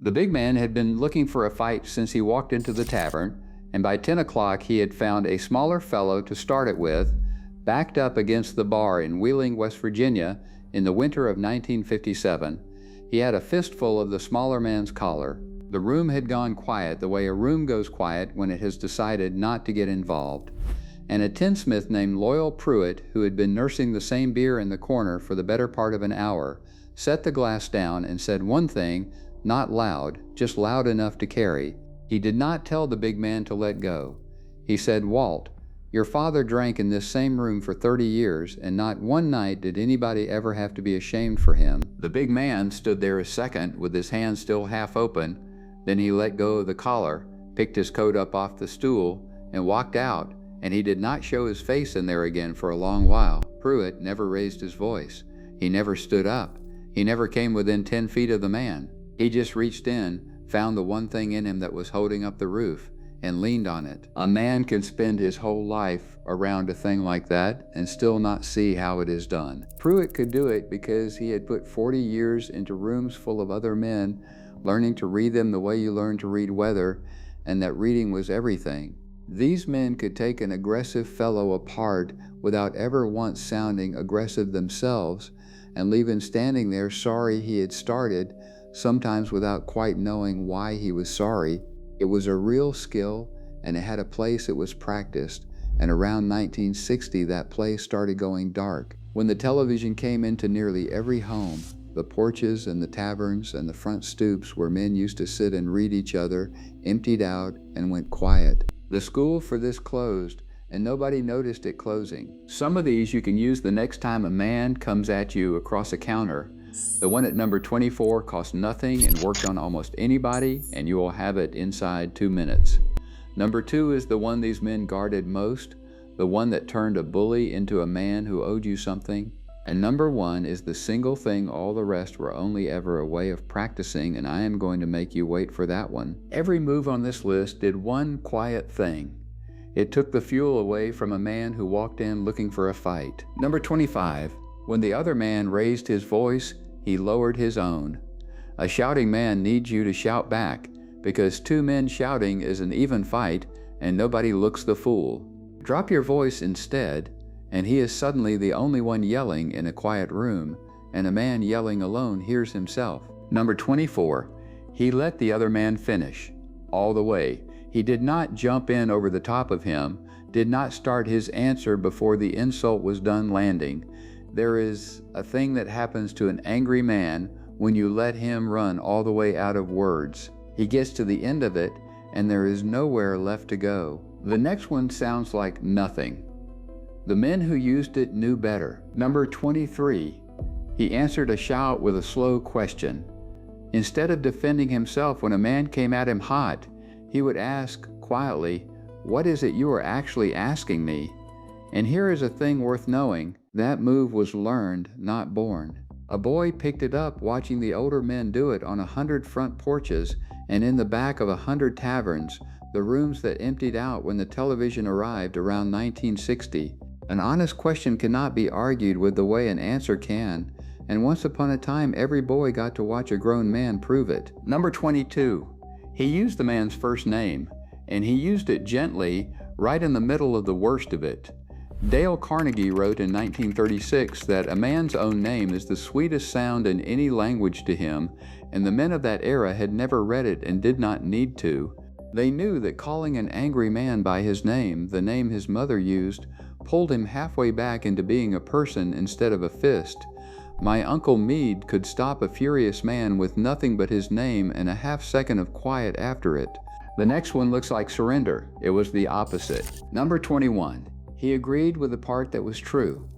The big man had been looking for a fight since he walked into the tavern, and by 10 o'clock he had found a smaller fellow to start it with, backed up against the bar in Wheeling, West Virginia, in the winter of 1957. He had a fistful of the smaller man's collar. The room had gone quiet the way a room goes quiet when it has decided not to get involved. And a tinsmith named Loyal Pruitt, who had been nursing the same beer in the corner for the better part of an hour, set the glass down and said one thing, not loud, just loud enough to carry. He did not tell the big man to let go. He said, "Walt, your father drank in this same room for 30 years, and not one night did anybody ever have to be ashamed for him." The big man stood there a second with his hand still half open. Then he let go of the collar, picked his coat up off the stool, and walked out, and he did not show his face in there again for a long while. Pruitt never raised his voice. He never stood up. He never came within 10 feet of the man. He just reached in, found the one thing in him that was holding up the roof, and leaned on it. A man can spend his whole life around a thing like that and still not see how it is done. Pruitt could do it because he had put 40 years into rooms full of other men, learning to read them the way you learn to read weather, and that reading was everything. These men could take an aggressive fellow apart without ever once sounding aggressive themselves, and leave him standing there sorry he had started, sometimes without quite knowing why he was sorry. It was a real skill, and it had a place it was practiced, and around 1960 that place started going dark. When the television came into nearly every home, the porches and the taverns and the front stoops where men used to sit and read each other emptied out and went quiet. The school for this closed, and nobody noticed it closing. Some of these you can use the next time a man comes at you across a counter. The one at number 24 cost nothing and worked on almost anybody, and you will have it inside 2 minutes. Number 2 is the one these men guarded most, the one that turned a bully into a man who owed you something. And number 1 is the single thing all the rest were only ever a way of practicing, and I am going to make you wait for that one. Every move on this list did one quiet thing. It took the fuel away from a man who walked in looking for a fight. Number 25, when the other man raised his voice, he lowered his own. A shouting man needs you to shout back, because 2 men shouting is an even fight, and nobody looks the fool. Drop your voice instead, and he is suddenly the only one yelling in a quiet room, and a man yelling alone hears himself. Number 24, he let the other man finish, all the way. He did not jump in over the top of him, did not start his answer before the insult was done landing. There is a thing that happens to an angry man when you let him run all the way out of words. He gets to the end of it, and there is nowhere left to go. The next one sounds like nothing. The men who used it knew better. Number 23, he answered a shout with a slow question. Instead of defending himself when a man came at him hot, he would ask quietly, "What is it you are actually asking me?" And here is a thing worth knowing. That move was learned, not born. A boy picked it up watching the older men do it on 100 front porches and in the back of 100 taverns, the rooms that emptied out when the television arrived around 1960. An honest question cannot be argued with the way an answer can, and once upon a time every boy got to watch a grown man prove it. Number 22, he used the man's first name, and he used it gently, right in the middle of the worst of it. Dale Carnegie wrote in 1936 that a man's own name is the sweetest sound in any language to him, and the men of that era had never read it and did not need to. They knew that calling an angry man by his name, the name his mother used, pulled him halfway back into being a person instead of a fist. My Uncle Meade could stop a furious man with nothing but his name and a half second of quiet after it. The next one looks like surrender. It was the opposite. Number 21. He agreed with the part that was true.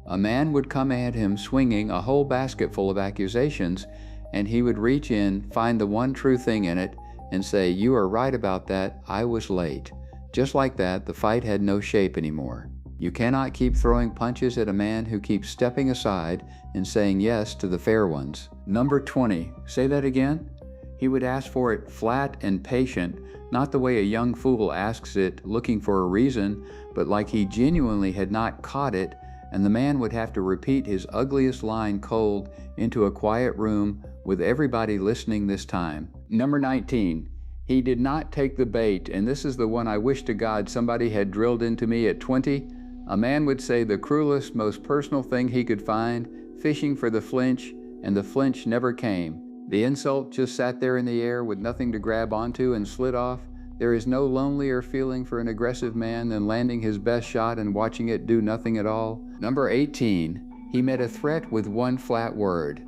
A man would come at him swinging a whole basket full of accusations, and he would reach in, find the one true thing in it, and say, "You are right about that, I was late." Just like that, the fight had no shape anymore. You cannot keep throwing punches at a man who keeps stepping aside and saying yes to the fair ones. Number 20, say that again? He would ask for it flat and patient, not the way a young fool asks it looking for a reason, but like he genuinely had not caught it, and the man would have to repeat his ugliest line cold into a quiet room with everybody listening this time. Number 19. He did not take the bait, and this is the one I wish to God somebody had drilled into me at 20. A man would say the cruelest, most personal thing he could find, fishing for the flinch, and the flinch never came. The insult just sat there in the air with nothing to grab onto and slid off. There is no lonelier feeling for an aggressive man than landing his best shot and watching it do nothing at all. Number 18. He met a threat with one flat word.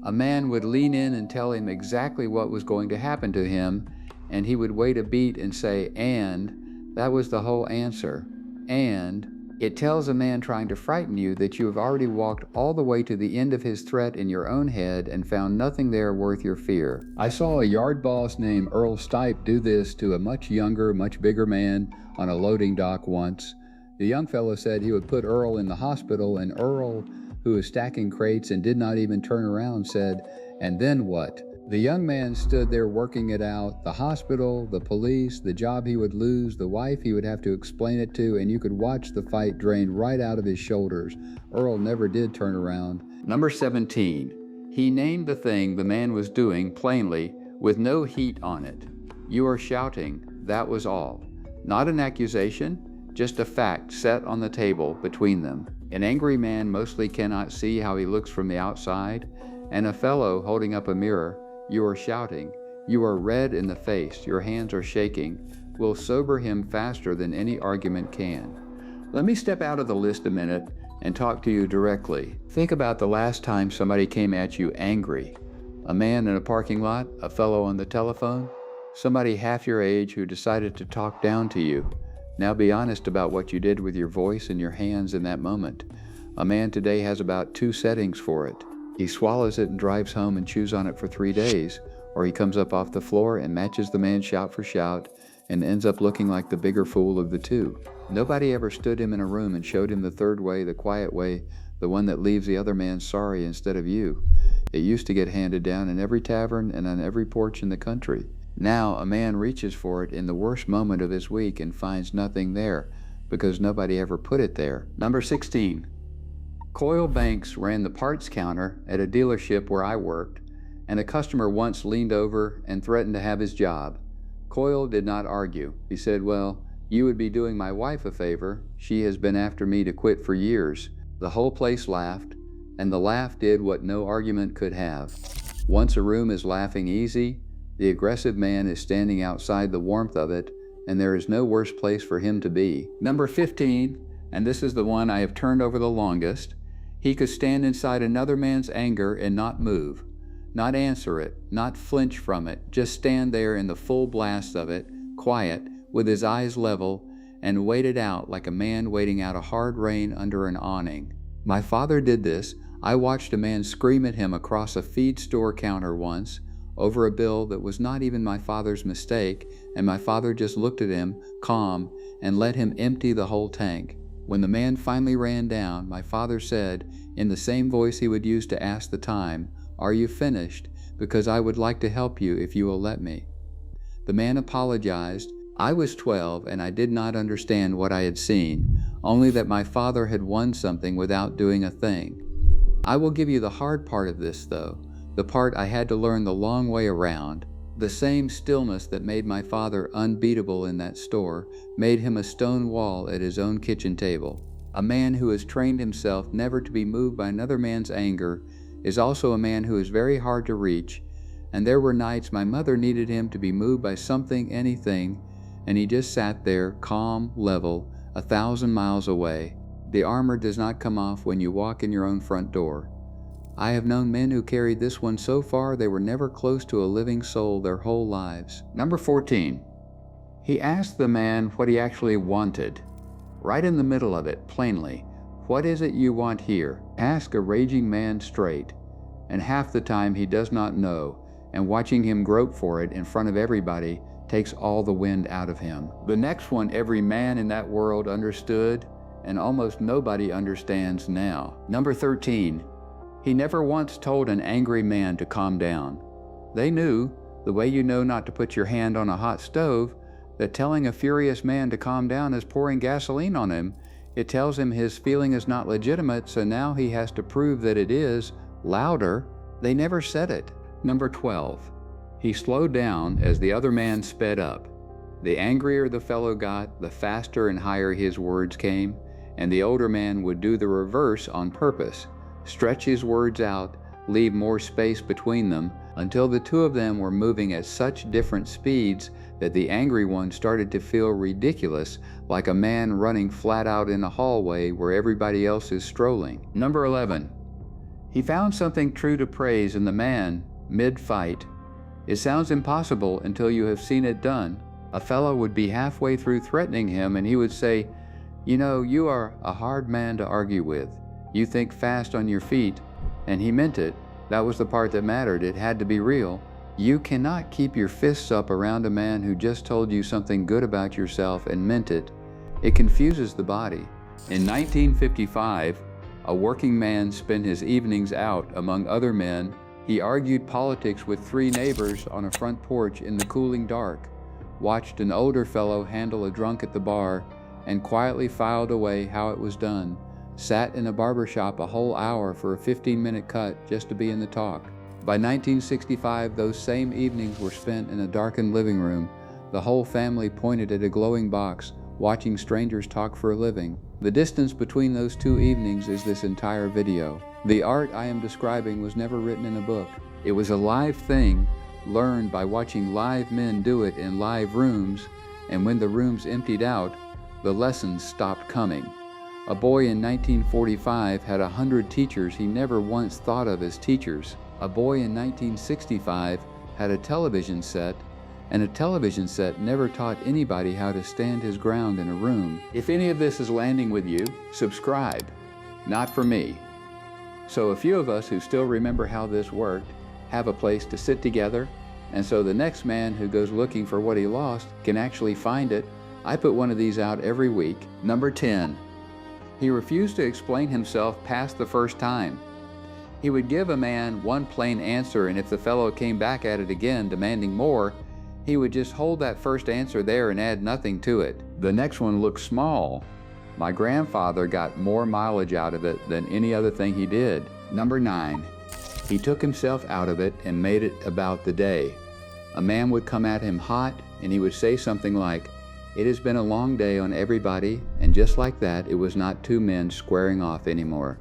A man would lean in and tell him exactly what was going to happen to him, and he would wait a beat and say, "and." That was the whole answer. And it tells a man trying to frighten you that you have already walked all the way to the end of his threat in your own head and found nothing there worth your fear. I saw a yard boss named Earl Stipe do this to a much younger, much bigger man on a loading dock once. The young fellow said he would put Earl in the hospital, and Earl, who was stacking crates and did not even turn around, said, "And then what?" The young man stood there working it out, the hospital, the police, the job he would lose, the wife he would have to explain it to, and you could watch the fight drain right out of his shoulders. Earl never did turn around. Number 17. He named the thing the man was doing plainly, with no heat on it. "You are shouting," that was all. Not an accusation, just a fact set on the table between them. An angry man mostly cannot see how he looks from the outside, and a fellow holding up a mirror, "You are shouting, you are red in the face, your hands are shaking," will sober him faster than any argument can. Let me step out of the list a minute and talk to you directly. Think about the last time somebody came at you angry. A man in a parking lot, a fellow on the telephone, somebody half your age who decided to talk down to you. Now be honest about what you did with your voice and your hands in that moment. A man today has about 2 settings for it. He swallows it and drives home and chews on it for 3 days, or he comes up off the floor and matches the man shout for shout and ends up looking like the bigger fool of the two. Nobody ever stood him in a room and showed him the third way, the quiet way, the one that leaves the other man sorry instead of you. It used to get handed down in every tavern and on every porch in the country. Now a man reaches for it in the worst moment of his week and finds nothing there because nobody ever put it there. Number 16. Coyle Banks ran the parts counter at a dealership where I worked, and a customer once leaned over and threatened to have his job. Coyle did not argue. He said, "Well, you would be doing my wife a favor. She has been after me to quit for years." The whole place laughed, and the laugh did what no argument could have. Once a room is laughing easy, the aggressive man is standing outside the warmth of it, and there is no worse place for him to be. Number 15, and this is the one I have turned over the longest. He could stand inside another man's anger and not move, not answer it, not flinch from it, just stand there in the full blast of it, quiet, with his eyes level, and wait it out like a man waiting out a hard rain under an awning. My father did this. I watched a man scream at him across a feed store counter once, over a bill that was not even my father's mistake, and my father just looked at him, calm, and let him empty the whole tank. When the man finally ran down, my father said, in the same voice he would use to ask the time, "Are you finished? Because I would like to help you if you will let me." The man apologized. I was 12 and I did not understand what I had seen, only that my father had won something without doing a thing. I will give you the hard part of this though, the part I had to learn the long way around. The same stillness that made my father unbeatable in that store made him a stone wall at his own kitchen table. A man who has trained himself never to be moved by another man's anger is also a man who is very hard to reach, and there were nights my mother needed him to be moved by something, anything, and he just sat there, calm, level, 1,000 miles away. The armor does not come off when you walk in your own front door. I have known men who carried this one so far they were never close to a living soul their whole lives. Number 14. He asked the man what he actually wanted. Right in the middle of it, plainly. "What is it you want here?" Ask a raging man straight. And half the time he does not know, and watching him grope for it in front of everybody takes all the wind out of him. The next one every man in that world understood, and almost nobody understands now. Number 13. He never once told an angry man to calm down. They knew, the way you know not to put your hand on a hot stove, that telling a furious man to calm down is pouring gasoline on him. It tells him his feeling is not legitimate, so now he has to prove that it is, louder. They never said it. Number 12. He slowed down as the other man sped up. The angrier the fellow got, the faster and higher his words came, and the older man would do the reverse on purpose, stretch his words out, leave more space between them, until the two of them were moving at such different speeds that the angry one started to feel ridiculous, like a man running flat out in a hallway where everybody else is strolling. Number 11. He found something true to praise in the man mid-fight. It sounds impossible until you have seen it done. A fellow would be halfway through threatening him and he would say, "You know, you are a hard man to argue with. You think fast on your feet." And he meant it. That was the part that mattered. It had to be real. You cannot keep your fists up around a man who just told you something good about yourself and meant it. It confuses the body. In 1955, a working man spent his evenings out among other men. He argued politics with 3 neighbors on a front porch in the cooling dark, watched an older fellow handle a drunk at the bar, and quietly filed away how it was done. Sat in a barber shop a whole hour for a 15-minute cut just to be in the talk. By 1965, those same evenings were spent in a darkened living room. The whole family pointed at a glowing box, watching strangers talk for a living. The distance between those 2 evenings is this entire video. The art I am describing was never written in a book. It was a live thing, learned by watching live men do it in live rooms, and when the rooms emptied out, the lessons stopped coming. A boy in 1945 had 100 teachers he never once thought of as teachers. A boy in 1965 had a television set, and a television set never taught anybody how to stand his ground in a room. If any of this is landing with you, subscribe. Not for me. So a few of us who still remember how this worked have a place to sit together, and so the next man who goes looking for what he lost can actually find it. I put one of these out every week. Number 10. He refused to explain himself past the first time. He would give a man one plain answer, and if the fellow came back at it again, demanding more, he would just hold that first answer there and add nothing to it. The next one looked small. My grandfather got more mileage out of it than any other thing he did. Number 9. He took himself out of it and made it about the day. A man would come at him hot, and he would say something like, "It has been a long day on everybody," and just like that, it was not 2 men squaring off anymore.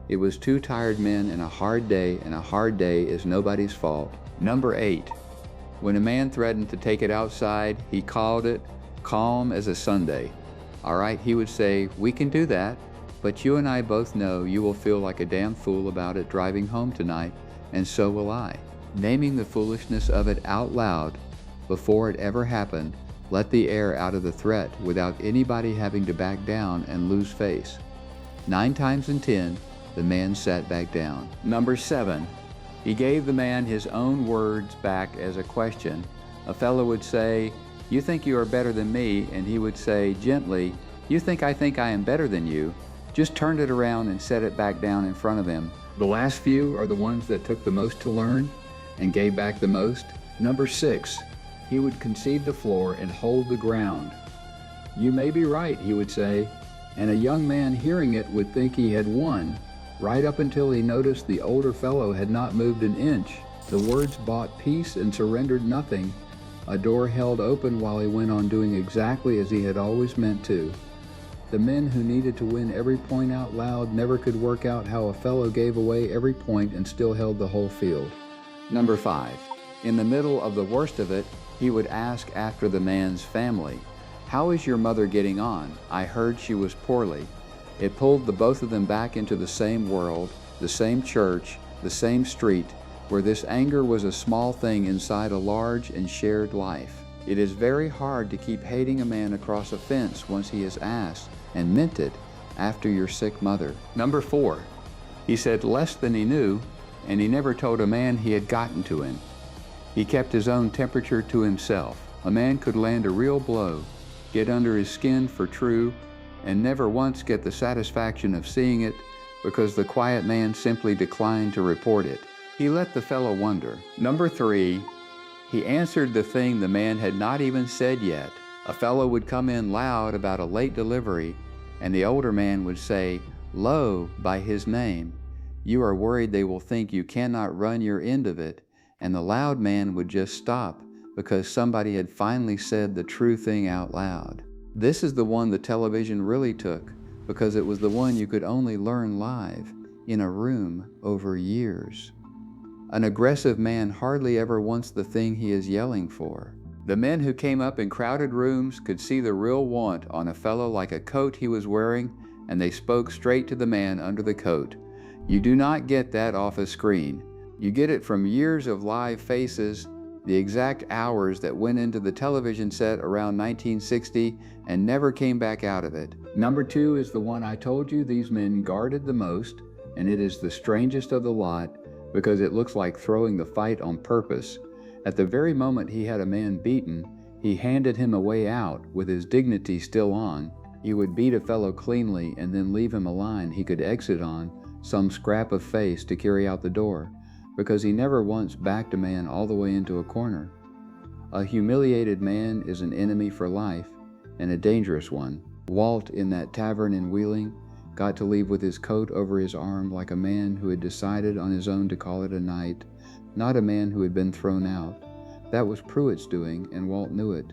It was 2 tired men and a hard day, and a hard day is nobody's fault. Number 8. When a man threatened to take it outside, he called it calm as a Sunday. All right, he would say, "We can do that, but you and I both know you will feel like a damn fool about it driving home tonight, and so will I." Naming the foolishness of it out loud before it ever happened let the air out of the threat without anybody having to back down and lose face. 9 times in 10, the man sat back down. Number 7. He gave the man his own words back as a question. A fellow would say, "You think you are better than me," and he would say gently, "You think I am better than you." Just turned it around and set it back down in front of him. The last few are the ones that took the most to learn and gave back the most. Number 6. He would concede the floor and hold the ground. "You may be right," he would say, and a young man hearing it would think he had won, right up until he noticed the older fellow had not moved an inch. The words bought peace and surrendered nothing. A door held open while he went on doing exactly as he had always meant to. The men who needed to win every point out loud never could work out how a fellow gave away every point and still held the whole field. Number 5. In the middle of the worst of it, he would ask after the man's family. "How is your mother getting on? I heard she was poorly." It pulled the both of them back into the same world, the same church, the same street, where this anger was a small thing inside a large and shared life. It is very hard to keep hating a man across a fence once he has asked, and meant it, after your sick mother. Number 4. He said less than he knew, and he never told a man he had gotten to him. He kept his own temperature to himself. A man could land a real blow, get under his skin for true, and never once get the satisfaction of seeing it because the quiet man simply declined to report it. He let the fellow wonder. Number 3, he answered the thing the man had not even said yet. A fellow would come in loud about a late delivery, And the older man would say, "Lo, by his name. You are worried they will think you cannot run your end of it." And the loud man would just stop because somebody had finally said the true thing out loud. This is the one the television really took, because it was the one you could only learn live, in a room, over years. An aggressive man hardly ever wants the thing he is yelling for. The men who came up in crowded rooms could see the real want on a fellow like a coat he was wearing, and they spoke straight to the man under the coat. You do not get that off a screen. You get it from years of live faces, the exact hours that went into the television set around 1960 and never came back out of it. Number 2 is the one I told you these men guarded the most, and it is the strangest of the lot because it looks like throwing the fight on purpose. At the very moment he had a man beaten, he handed him a way out with his dignity still on. He would beat a fellow cleanly and then leave him a line he could exit on, some scrap of face to carry out the door, because he never once backed a man all the way into a corner. A humiliated man is an enemy for life, and a dangerous one. Walt, in that tavern in Wheeling, got to leave with his coat over his arm like a man who had decided on his own to call it a night, not a man who had been thrown out. That was Pruitt's doing, and Walt knew it.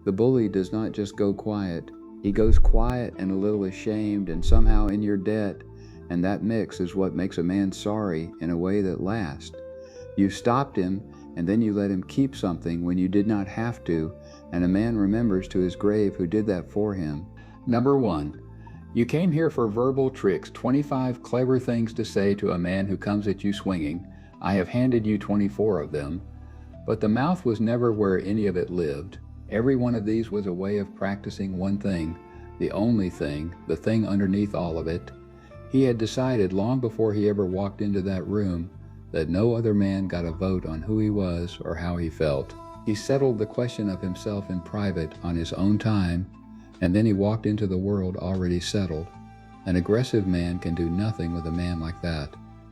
The bully does not just go quiet. He goes quiet and a little ashamed and somehow in your debt, and that mix is what makes a man sorry in a way that lasts. You stopped him, and then you let him keep something when you did not have to, and a man remembers to his grave who did that for him. Number 1. You came here for verbal tricks, 25 clever things to say to a man who comes at you swinging. I have handed you 24 of them. But the mouth was never where any of it lived. Every one of these was a way of practicing one thing, the only thing, the thing underneath all of it. He had decided long before he ever walked into that room that no other man got a vote on who he was or how he felt. He settled the question of himself in private on his own time, and then he walked into the world already settled. An aggressive man can do nothing with a man like that.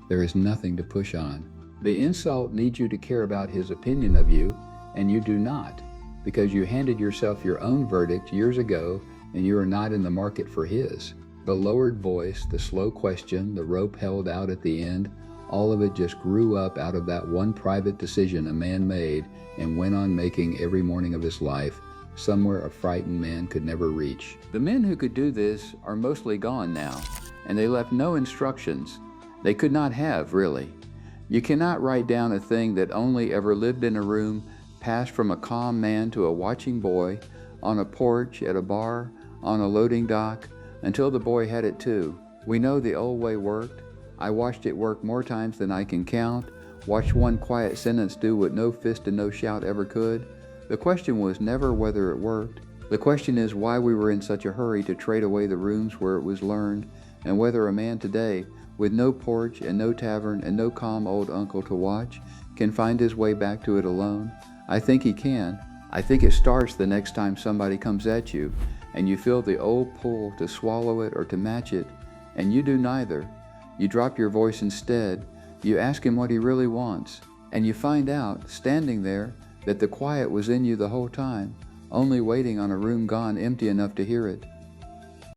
There is nothing to push on. The insult needs you to care about his opinion of you, and you do not, because you handed yourself your own verdict years ago, and you are not in the market for his. The lowered voice, the slow question, the rope held out at the end, all of it just grew up out of that one private decision a man made and went on making every morning of his life, somewhere a frightened man could never reach. The men who could do this are mostly gone now, and they left no instructions. They could not have, really. You cannot write down a thing that only ever lived in a room, passed from a calm man to a watching boy, on a porch, at a bar, on a loading dock, until the boy had it too. We know the old way worked. I watched it work more times than I can count, watched one quiet sentence do what no fist and no shout ever could. The question was never whether it worked. The question is why we were in such a hurry to trade away the rooms where it was learned, and whether a man today, with no porch and no tavern and no calm old uncle to watch, can find his way back to it alone. I think he can. I think it starts the next time somebody comes at you, and you feel the old pull to swallow it or to match it, and you do neither. You drop your voice instead. You ask him what he really wants, and you find out, standing there, that the quiet was in you the whole time, only waiting on a room gone empty enough to hear it.